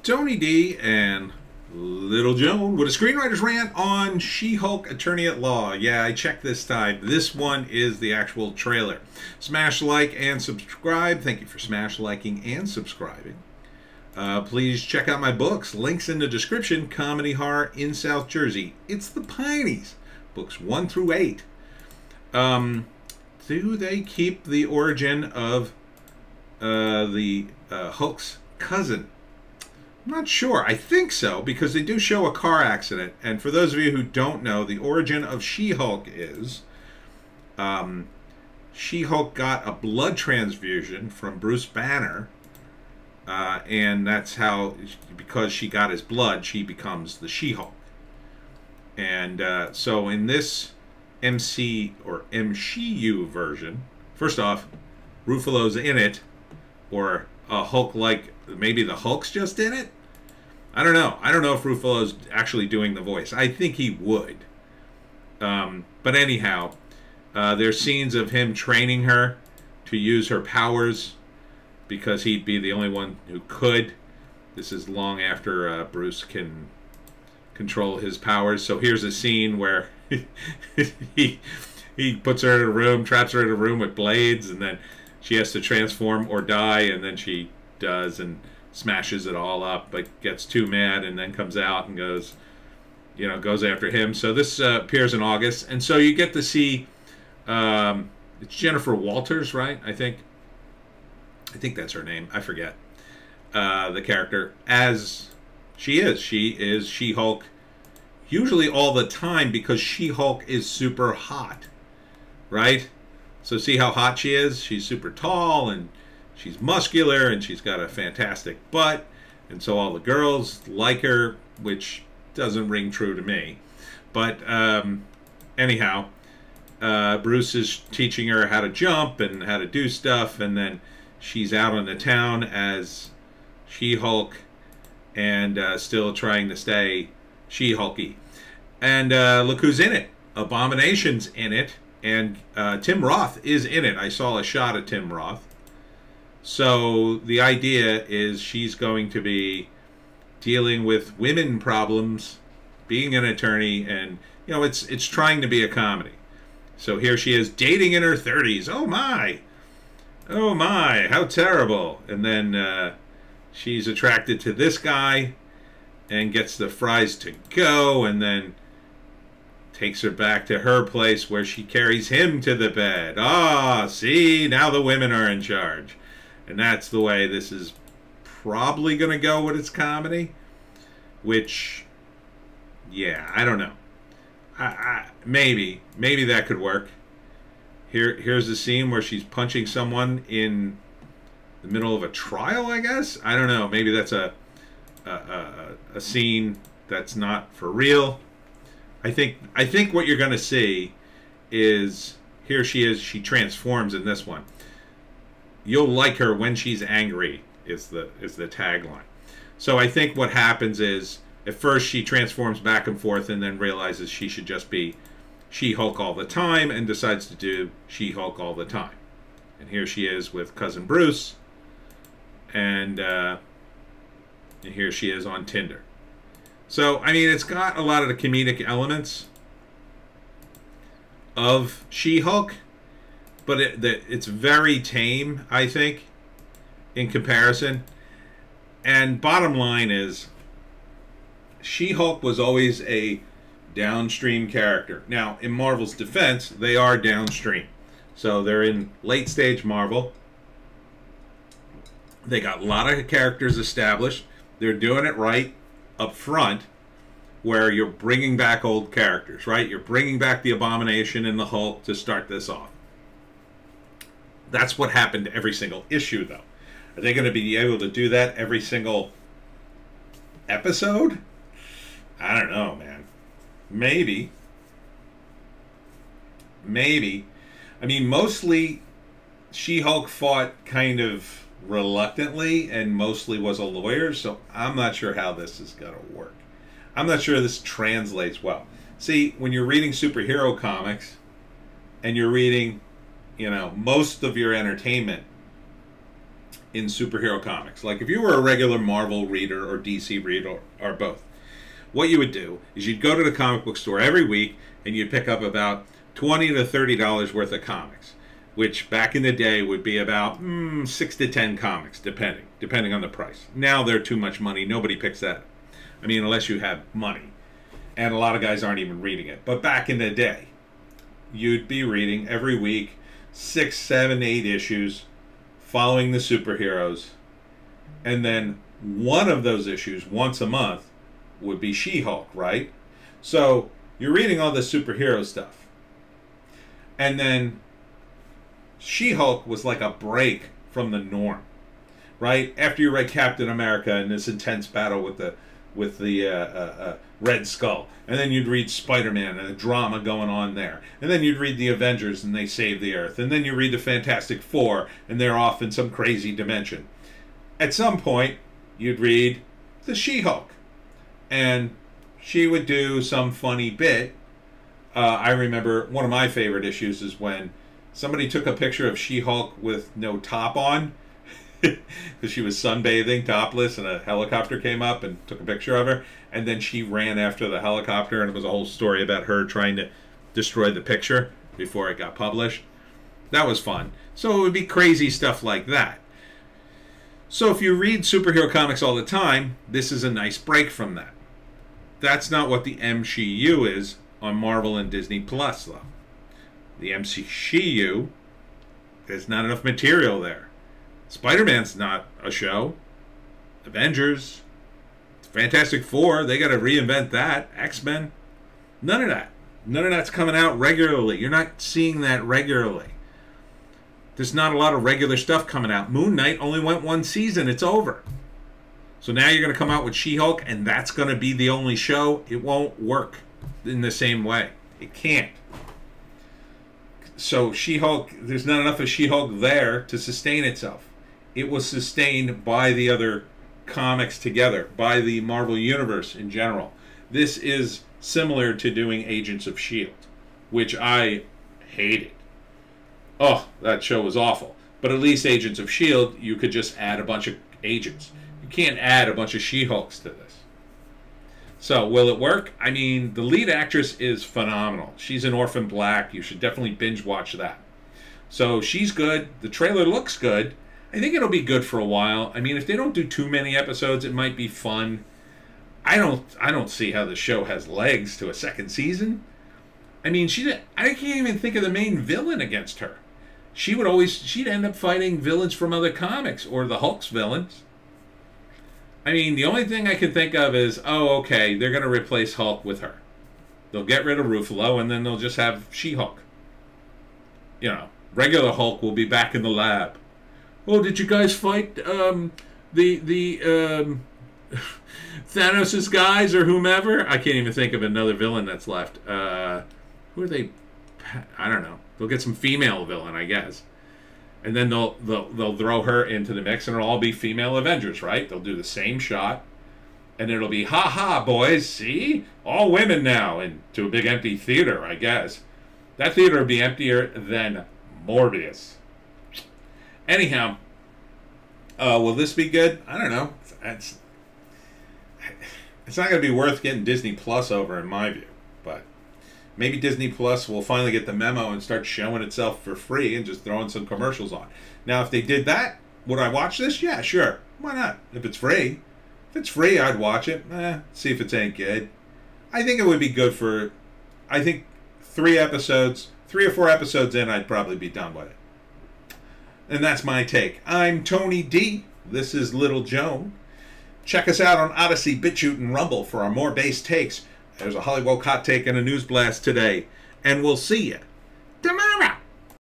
Tony D and Little Joan with a Screenwriter's Rant on She-Hulk Attorney at Law. Yeah, I checked this time. This one is the actual trailer. Smash like and subscribe. Thank you for smash liking and subscribing. Please check out my books. Links in the description. Comedy Horror in South Jersey. It's the Pineys. Books 1 through 8. Do they keep the origin of the Hulk's cousin? I'm not sure. I think so, because they do show a car accident. And for those of you who don't know, the origin of She-Hulk is She-Hulk got a blood transfusion from Bruce Banner. And that's how, because she got his blood, she becomes the She-Hulk. And so in this MC or MCU version, first off, Ruffalo's in it, or a Hulk like, maybe the Hulk's just in it? I don't know. I don't know if Ruffalo's actually doing the voice. I think he would. But anyhow, there's scenes of him training her to use her powers, because he'd be the only one who could. This is long after Bruce can control his powers. So here's a scene where he puts her in a room, traps her in a room with blades, and then she has to transform or die, and then she does and smashes it all up, but gets too mad and then comes out and goes, goes after him. So this appears in August, and so you get to see it's Jennifer Walters, right? I think that's her name. I forget the character as she is. She is She-Hulk usually all the time, because She-Hulk is super hot, right? So see how hot she is? She's super tall, and she's muscular, and she's got a fantastic butt, and so all the girls like her, which doesn't ring true to me. But anyhow, Bruce is teaching her how to jump and how to do stuff, and then she's out on the town as She-Hulk and still trying to stay She-Hulky. And look who's in it. Abomination's in it. And Tim Roth is in it. I saw a shot of Tim Roth. So the idea is she's going to be dealing with women problems, being an attorney, and it's trying to be a comedy. So here she is dating in her 30s. Oh my! Oh my, how terrible. And then she's attracted to this guy and gets the fries to go, and then takes her back to her place where she carries him to the bed. Ah, see, now the women are in charge. And that's the way this is probably going to go with its comedy. Which, yeah, I don't know. Maybe that could work. Here's the scene where she's punching someone in the middle of a trial, I guess? I don't know. Maybe that's a scene that's not for real. I think what you're going to see is, here she is, she transforms in this one. You'll like her when she's angry is the tagline. So I think what happens is, at first she transforms back and forth and then realizes she should just be She-Hulk all the time, and decides to do She-Hulk all the time. And here she is with Cousin Bruce, and here she is on Tinder. So, I mean, it's got a lot of the comedic elements of She-Hulk, but it's very tame, I think, in comparison. And bottom line is, She-Hulk was always a downstream character. Now, in Marvel's defense, they are downstream. So they're in late stage Marvel. They got a lot of characters established. They're doing it right up front, where you're bringing back old characters, right? You're bringing back the Abomination and the Hulk to start this off. That's what happened to every single issue, though. Are they going to be able to do that every single episode? I don't know, man. Maybe. Maybe. I mean, mostly She-Hulk fought kind of reluctantly and mostly was a lawyer, so I'm not sure how this is going to work. I'm not sure this translates well. See, when you're reading superhero comics and you're reading, most of your entertainment in superhero comics. Like if you were a regular Marvel reader or DC reader or both, what you would do is you'd go to the comic book store every week and you'd pick up about $20 to $30 worth of comics, which back in the day would be about 6 to 10 comics, depending on the price. Now they're too much money. Nobody picks that up. I mean, unless you have money. And a lot of guys aren't even reading it. But back in the day, you'd be reading every week 6, 7, 8 issues following the superheroes. And then one of those issues, once a month, would be She-Hulk, right? So you're reading all the superhero stuff. And then She-Hulk was like a break from the norm, right? After you read Captain America and this intense battle with the Red Skull, and then you'd read Spider-Man and the drama going on there, and then you'd read the Avengers and they save the Earth, and then you read the Fantastic Four and they're off in some crazy dimension. At some point, you'd read the She-Hulk, and she would do some funny bit. I remember one of my favorite issues is when somebody took a picture of She-Hulk with no top on because she was sunbathing topless and a helicopter came up and took a picture of her, and then she ran after the helicopter, and it was a whole story about her trying to destroy the picture before it got published. That was fun. So it would be crazy stuff like that. So if you read superhero comics all the time, this is a nice break from that. That's not what the MCU is on Marvel and Disney Plus, though. The MCU, there's not enough material there. Spider-Man's not a show. Avengers, Fantastic Four, they got to reinvent that. X-Men, none of that. None of that's coming out regularly. You're not seeing that regularly. There's not a lot of regular stuff coming out. Moon Knight only went one season. It's over. So now you're going to come out with She-Hulk, and that's going to be the only show. It won't work in the same way. It can't. So She-Hulk, there's not enough of She-Hulk there to sustain itself. It was sustained by the other comics together, by the Marvel Universe in general. This is similar to doing Agents of S.H.I.E.L.D., which I hated. Oh, that show was awful. But at least Agents of S.H.I.E.L.D., you could just add a bunch of agents. You can't add a bunch of She-Hulks to this. So, will it work? I mean, the lead actress is phenomenal. She's in Orphan Black. You should definitely binge watch that. So, she's good. The trailer looks good. I think it'll be good for a while. I mean, if they don't do too many episodes, it might be fun. I don't see how the show has legs to a second season. I mean, I can't even think of the main villain against her. She'd end up fighting villains from other comics, or the Hulk's villains. I mean, the only thing I can think of is, oh, okay, they're going to replace Hulk with her. They'll get rid of Ruffalo, and then they'll just have She-Hulk. You know, regular Hulk will be back in the lab. Oh, did you guys fight the Thanos' guys or whomever? I can't even think of another villain that's left. Who are they? I don't know. They'll get some female villain, I guess. And then they'll throw her into the mix, and it'll all be female Avengers, right? They'll do the same shot, and it'll be, ha-ha, boys, see? All women now, into a big empty theater, I guess. That theater will be emptier than Morbius. Anyhow, will this be good? I don't know. It's not going to be worth getting Disney Plus over, in my view, but maybe Disney Plus will finally get the memo and start showing itself for free and just throwing some commercials on. Now, if they did that, would I watch this? Yeah, sure. Why not? If it's free. If it's free, I'd watch it. See if it's any good. I think it would be good for, I think 3 or 4 episodes in, I'd probably be done with it. And that's my take. I'm Tony D. This is Little Joan. Check us out on Odysee, Bitchute, and Rumble for our more base takes. There's a Hollywoke hot take and a news blast today. And we'll see you